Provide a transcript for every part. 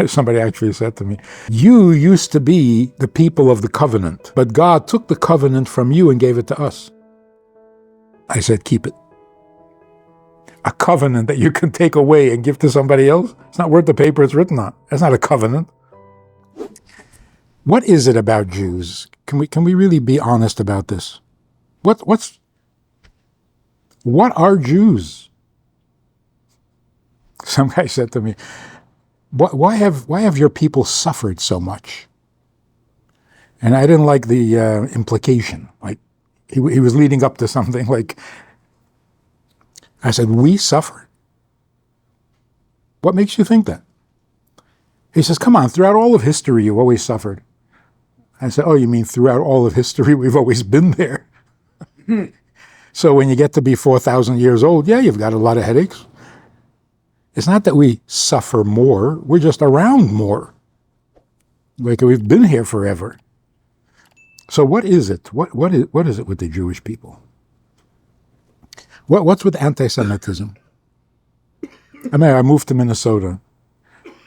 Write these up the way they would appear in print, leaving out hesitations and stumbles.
Somebody actually said to me, you used to be the people of the covenant, but God took the covenant from you and gave it to us. I said, keep it. A covenant that you can take away and give to somebody else? It's not worth the paper it's written on. That's not a covenant. What is it about Jews? Can we really be honest about this? What are Jews? Some guy said to me, why have your people suffered so much? And I didn't like the implication. Like he was leading up to something. Like I said, we suffer. What makes you think that? He says, come on, throughout all of history, you've always suffered. I said, oh, you mean throughout all of history, we've always been there. So when you get to be 4,000 years old, yeah, you've got a lot of headaches. It's not that we suffer more, we're just around more. Like we've been here forever. So what is it? What is it with the Jewish people? What's with anti-Semitism? I mean, I moved to Minnesota,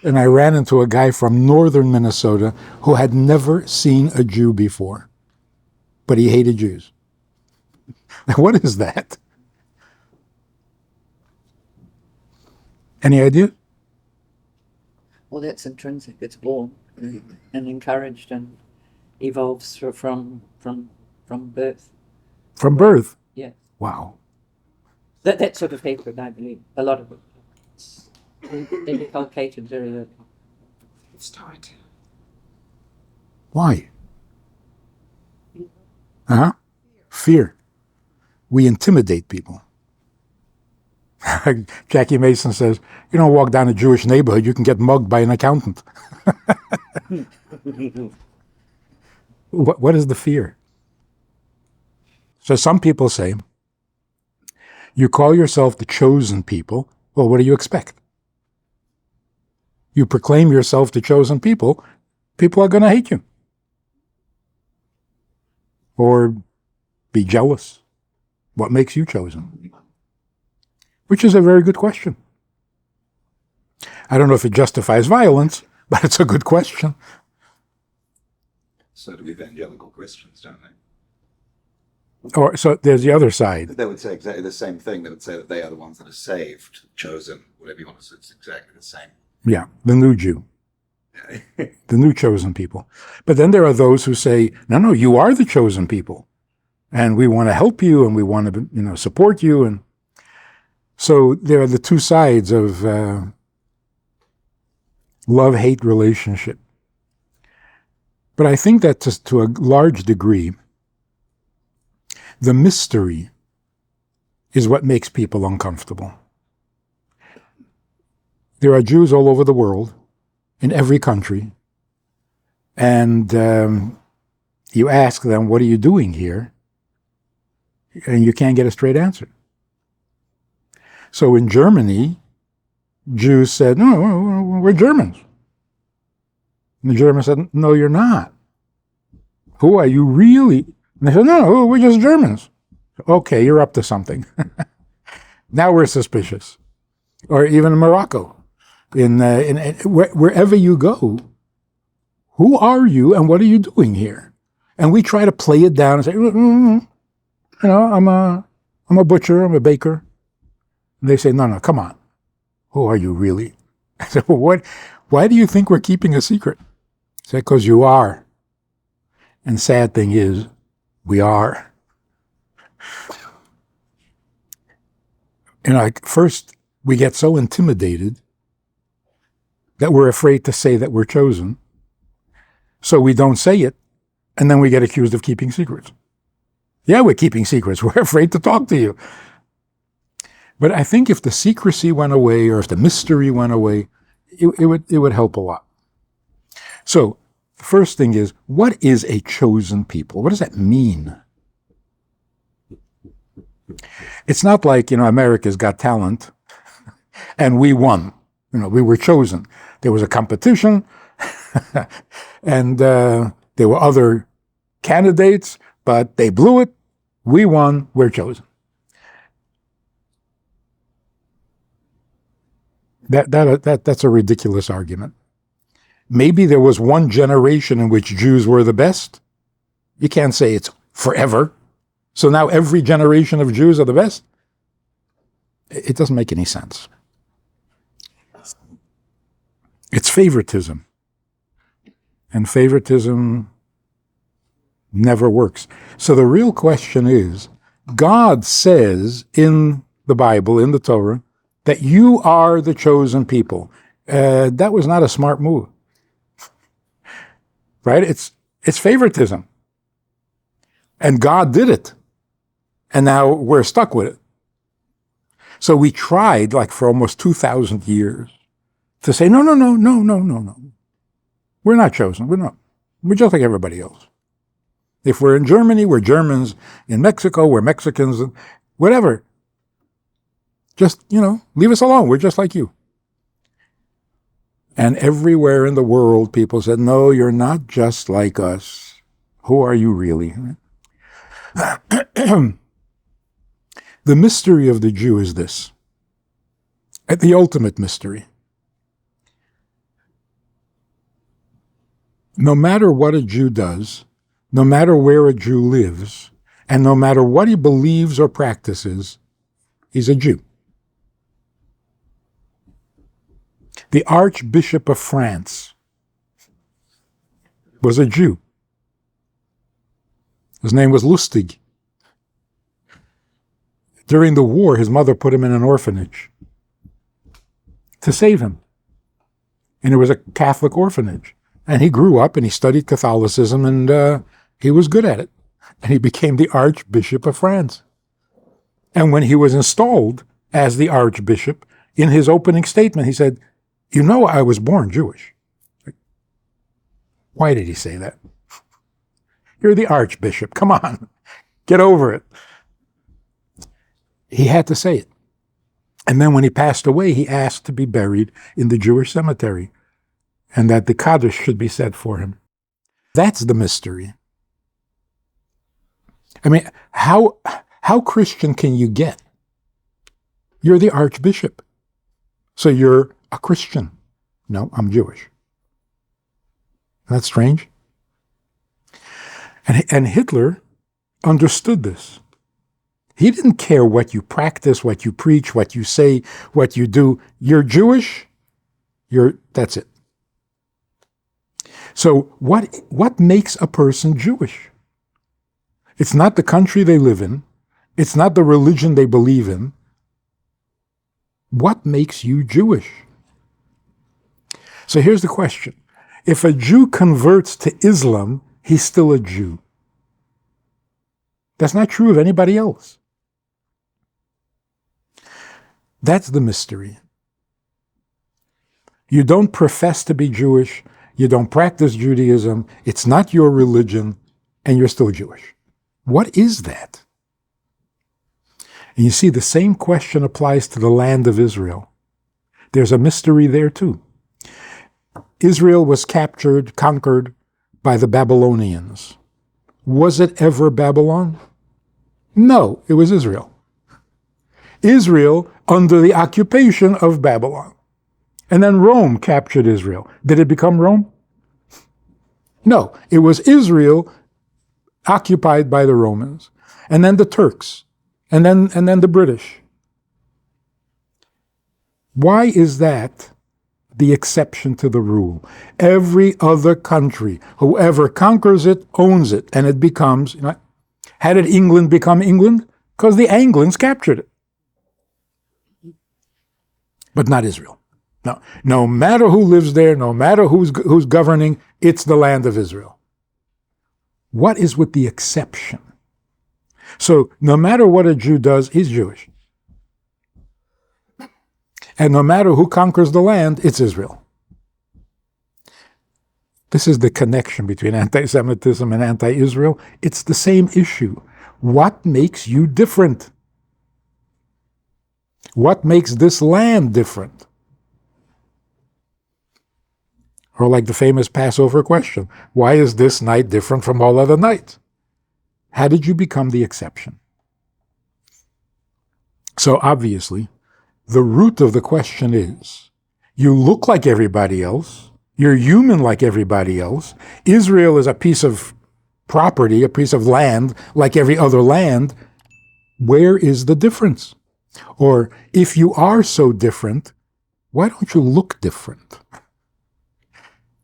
and I ran into a guy from northern Minnesota who had never seen a Jew before, but he hated Jews. What is that? Any idea? Well, that's intrinsic. It's born and encouraged and evolves from birth. From birth? Yeah. Wow. That sort of hatred, I believe. A lot of it. They inculcated very early. It's tight. Why? Uh-huh. Fear. We intimidate people. Jackie Mason says, you don't walk down a Jewish neighborhood, you can get mugged by an accountant. What is the fear? So some people say, you call yourself the chosen people, well, what do you expect? You proclaim yourself the chosen people, people are going to hate you. Or be jealous. What makes you chosen? Which is a very good question. I don't know if it justifies violence, but it's a good question. So do evangelical Christians, don't they? Or so there's the other side. They would say exactly the same thing. They would say that they are the ones that are saved, chosen, whatever you want to say. It's exactly the same. Yeah, the new Jew. The new chosen people. But then there are those who say, no, you are the chosen people. And we want to help you and we want to, support you. And so there are the two sides of love-hate relationship. But I think that to a large degree, the mystery is what makes people uncomfortable. There are Jews all over the world, in every country, and you ask them, what are you doing here? And you can't get a straight answer. So in Germany, Jews said, no, we're Germans. And the Germans said, no, you're not. Who are you really? And they said, no, we're just Germans. Okay, you're up to something. Now we're suspicious. Or even in Morocco. Wherever you go, who are you and what are you doing here? And we try to play it down and say, I'm a butcher, I'm a baker. And they say, no, come on. Who are you really? I said, well, why do you think we're keeping a secret? I said, because you are. And sad thing is, we are. First, we get so intimidated that we're afraid to say that we're chosen. So we don't say it, and then we get accused of keeping secrets. Yeah, we're keeping secrets. We're afraid to talk to you. But I think if the secrecy went away, or if the mystery went away, it would help a lot. So the first thing is, what is a chosen people? What does that mean? It's not like, America's Got Talent, and we won. We were chosen. There was a competition, and there were other candidates, but they blew it. We won. We're chosen. That's a ridiculous argument. maybe there was one generation in which Jews were the best. You can't say it's forever. So now every generation of Jews are the best? It doesn't make any sense. It's favoritism. And favoritism never works. So the real question is, God says in the Bible, in the Torah, that you are the chosen people. That was not a smart move. Right? It's favoritism. And God did it. And now we're stuck with it. So we tried, like for almost 2,000 years, to say, no. We're not chosen. We're not. We're just like everybody else. If we're in Germany, we're Germans. In Mexico, we're Mexicans. Whatever. Just, leave us alone. We're just like you. And everywhere in the world, people said, no, you're not just like us. Who are you really? The mystery of the Jew is this. The ultimate mystery. No matter what a Jew does, no matter where a Jew lives, and no matter what he believes or practices, he's a Jew. The Archbishop of France was a Jew. His name was Lustig. During the war, his mother put him in an orphanage to save him. And it was a Catholic orphanage. And he grew up and he studied Catholicism and he was good at it. And he became the Archbishop of France. And when he was installed as the Archbishop, in his opening statement, he said, I was born Jewish. Why did he say that? You're the Archbishop. Come on. Get over it. He had to say it. And then when he passed away, he asked to be buried in the Jewish cemetery and that the Kaddish should be said for him. That's the mystery. I mean, how Christian can you get? You're the Archbishop. So you're a Christian. No, I'm Jewish. Isn't that strange? And Hitler understood this. He didn't care what you practice, what you preach, what you say, what you do. You're Jewish, that's it. So what makes a person Jewish? It's not the country they live in. It's not the religion they believe in. What makes you Jewish? So here's the question. If a Jew converts to Islam, he's still a Jew. That's not true of anybody else. That's the mystery. You don't profess to be Jewish. You don't practice Judaism. It's not your religion, and you're still Jewish. What is that? And you see, the same question applies to the land of Israel. There's a mystery there too. Israel was captured, conquered by the Babylonians. Was it ever Babylon? No, it was Israel. Israel under the occupation of Babylon. And then Rome captured Israel. Did it become Rome? No, it was Israel occupied by the Romans. And then the Turks. And then the British. Why is that the exception to the rule? Every other country, whoever conquers it, owns it, and it becomes, how did England become England? Because the Angles captured it. But not Israel. No matter who lives there, no matter who's governing, it's the land of Israel. What is with the exception? So no matter what a Jew does, he's Jewish. And no matter who conquers the land, it's Israel. This is the connection between anti-Semitism and anti-Israel. It's the same issue. What makes you different? What makes this land different? Or like the famous Passover question, why is this night different from all other nights? How did you become the exception? So obviously, the root of the question is, you look like everybody else, You're human like everybody else. Israel is a piece of property, a piece of land like every other land. Where is the difference? Or if you are so different, why don't you look different?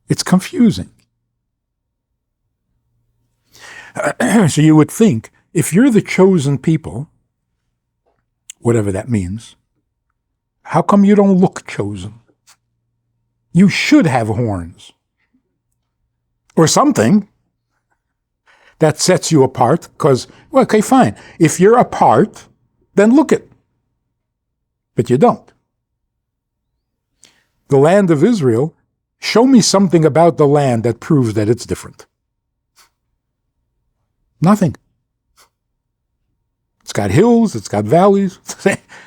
It's confusing. So you would think, if you're the chosen people, whatever that means, how come you don't look chosen? You should have horns. Or something that sets you apart, because, well, okay, fine. If you're apart, then look it. But you don't. The land of Israel, show me something about the land that proves that it's different. Nothing. It's got hills, it's got valleys,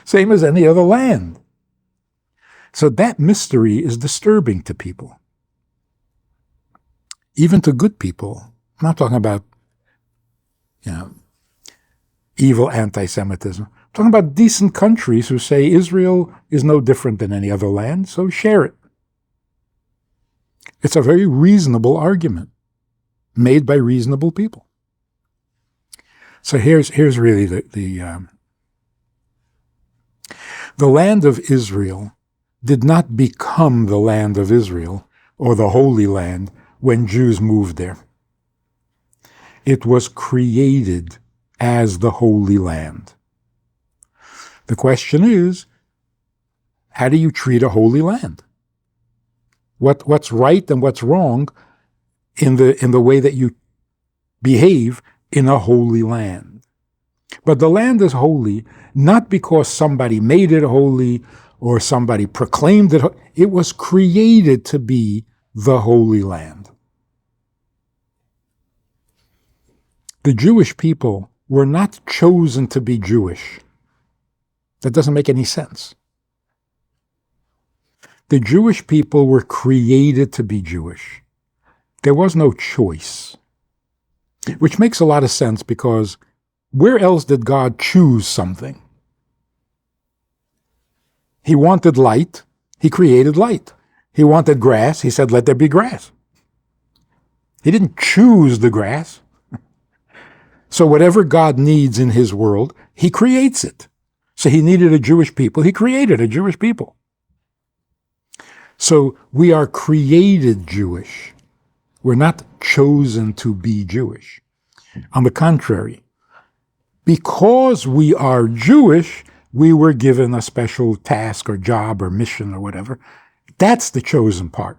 same as any other land. So that mystery is disturbing to people. Even to good people. I'm not talking about, evil anti-Semitism. I'm talking about decent countries who say Israel is no different than any other land, so share it. It's a very reasonable argument made by reasonable people. So here's really the land of Israel did not become the land of Israel or the Holy Land when Jews moved there. It was created as the Holy Land. The question is, how do you treat a holy land? What's right and what's wrong in the way that you behave in a holy land? But the land is holy not because somebody made it holy or somebody proclaimed it. It was created to be the Holy Land. The Jewish people were not chosen to be Jewish. That doesn't make any sense. The Jewish people were created to be Jewish. There was no choice. Which makes a lot of sense, because where else did God choose something? He wanted light, he created light. He wanted grass, he said, let there be grass. He didn't choose the grass. So whatever God needs in his world, he creates it. So he needed a Jewish people, he created a Jewish people. So we are created Jewish. We're not chosen to be Jewish. On the contrary, because we are Jewish, we were given a special task or job or mission or whatever. That's the chosen part.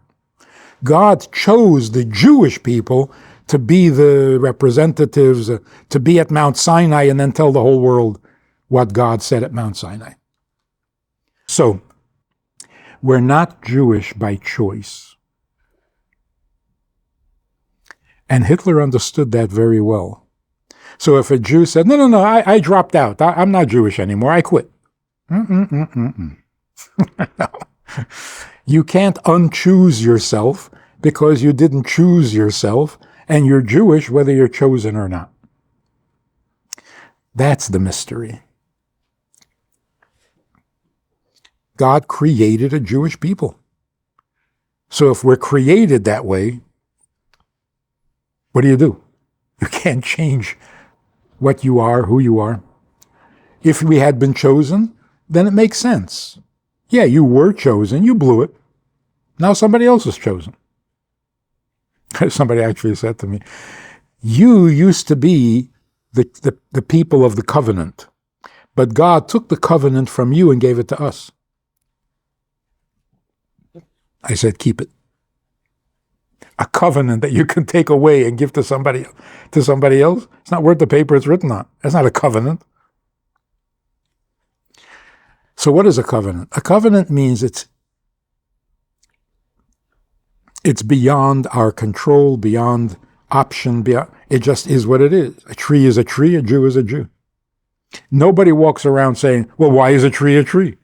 God chose the Jewish people to be the representatives, to be at Mount Sinai and then tell the whole world what God said at Mount Sinai. So, we're not Jewish by choice. And Hitler understood that very well. So if a Jew said, no, I dropped out. I'm not Jewish anymore. I quit. No. You can't unchoose yourself because you didn't choose yourself, and you're Jewish whether you're chosen or not. That's the mystery. God created a Jewish people. So if we're created that way, what do? You can't change what you are, who you are. If we had been chosen, then it makes sense. Yeah, you were chosen, you blew it. Now somebody else is chosen. Somebody actually said to me, you used to be the people of the covenant, but God took the covenant from you and gave it to us. I said, keep it. A covenant that you can take away and give to somebody else, it's not worth the paper it's written on. That's not a covenant. So what is a covenant? A covenant means it's beyond our control, beyond option, it just is what it is. A tree is a tree, a Jew is a Jew. Nobody walks around saying, well, why is a tree a tree?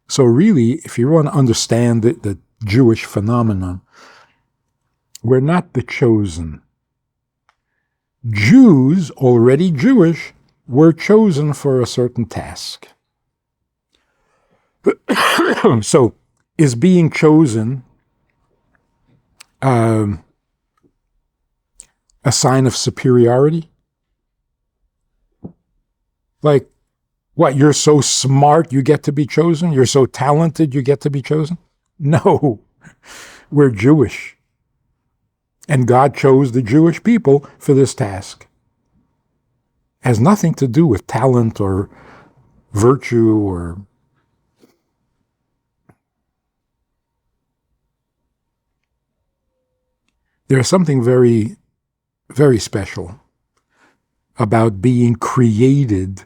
So really, if you want to understand the Jewish phenomenon, we're not the chosen. Jews, already Jewish, were chosen for a certain task. So, is being chosen a sign of superiority? Like, what, you're so smart you get to be chosen? You're so talented you get to be chosen? No, we're Jewish. And God chose the Jewish people for this task. It has nothing to do with talent or virtue or... There's something very, very special about being created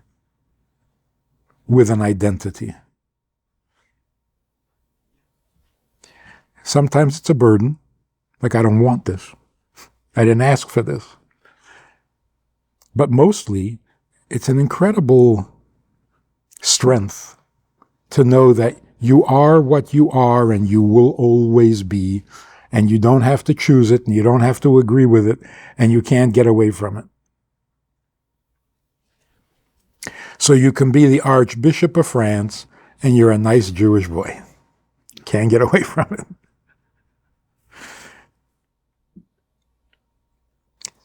with an identity. Sometimes it's a burden, like I don't want this. I didn't ask for this. But mostly, it's an incredible strength to know that you are what you are and you will always be, and you don't have to choose it and you don't have to agree with it, and you can't get away from it. So you can be the Archbishop of France and you're a nice Jewish boy. Can't get away from it.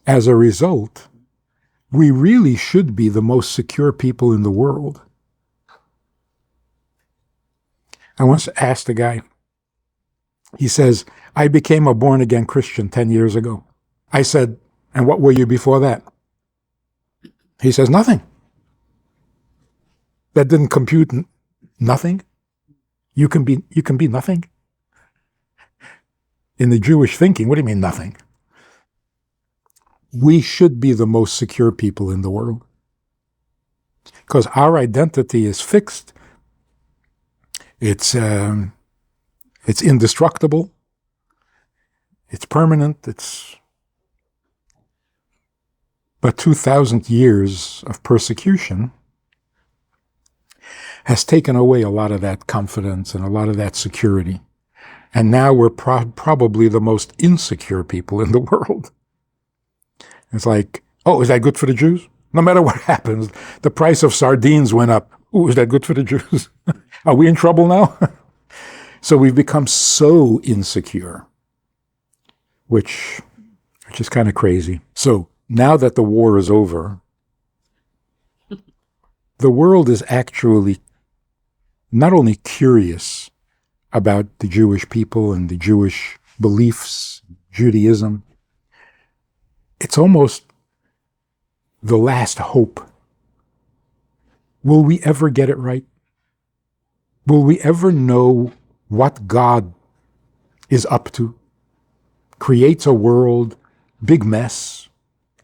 As a result, we really should be the most secure people in the world. I once asked a guy, he says, I became a born-again Christian 10 years ago. I said, and what were you before that? He says, nothing. That didn't compute nothing. You can be nothing. In the Jewish thinking, what do you mean nothing? We should be the most secure people in the world. Because our identity is fixed. It's indestructible. It's permanent. But 2,000 years of persecution has taken away a lot of that confidence and a lot of that security. And now we're probably the most insecure people in the world. It's like, oh, is that good for the Jews? No matter what happens, the price of sardines went up. Oh, is that good for the Jews? Are we in trouble now? So we've become so insecure, which is kind of crazy. So now that the war is over, the world is actually not only curious about the Jewish people and the Jewish beliefs, Judaism, it's almost the last hope. Will we ever get it right? Will we ever know what God is up to? Creates a world, big mess,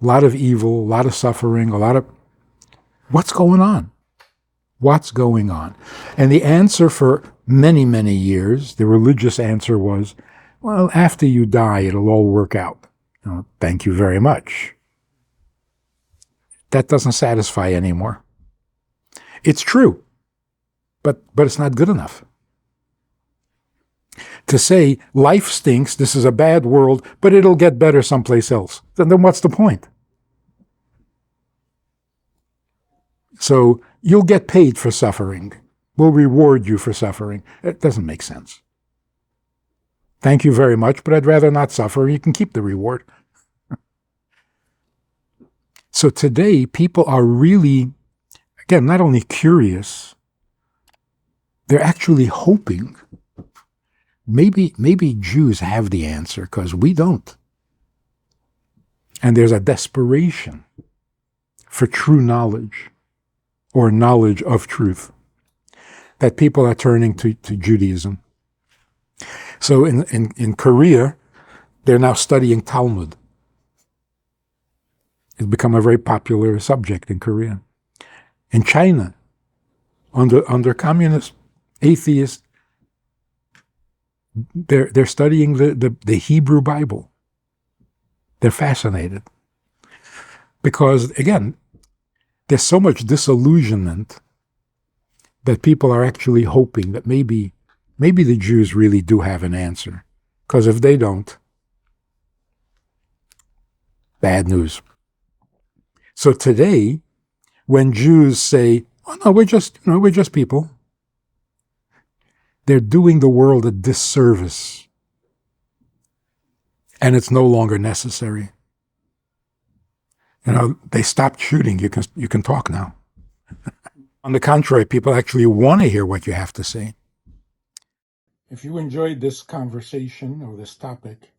a lot of evil, a lot of suffering, what's going on? What's going on? And the answer for many, many years, the religious answer was, well, after you die, it'll all work out. Thank you very much. That doesn't satisfy anymore. It's true, but it's not good enough. To say, life stinks, this is a bad world, but it'll get better someplace else. Then what's the point? So you'll get paid for suffering. We'll reward you for suffering. It doesn't make sense. Thank you very much, but I'd rather not suffer. You can keep the reward. So today, people are really, again, not only curious, they're actually hoping. Maybe Jews have the answer, because we don't. And there's a desperation for true knowledge, or knowledge of truth, that people are turning to Judaism. So in Korea, they're now studying Talmud. It's become a very popular subject in Korea. In China, under communist, atheist, they're studying the Hebrew Bible. They're fascinated. Because, again, there's so much disillusionment that people are actually hoping that maybe the Jews really do have an answer. Because if they don't, bad news. So today, when Jews say, "Oh no, we're just people," they're doing the world a disservice. And it's no longer necessary. They stopped shooting. You can talk now. On the contrary, people actually want to hear what you have to say. If you enjoyed this conversation or this topic,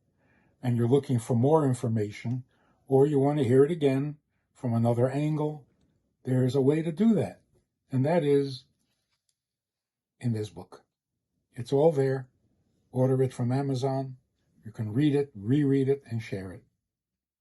and you're looking for more information, or you want to hear it again from another angle, there's a way to do that. And that is in this book. It's all there. Order it from Amazon. You can read it, reread it, and share it.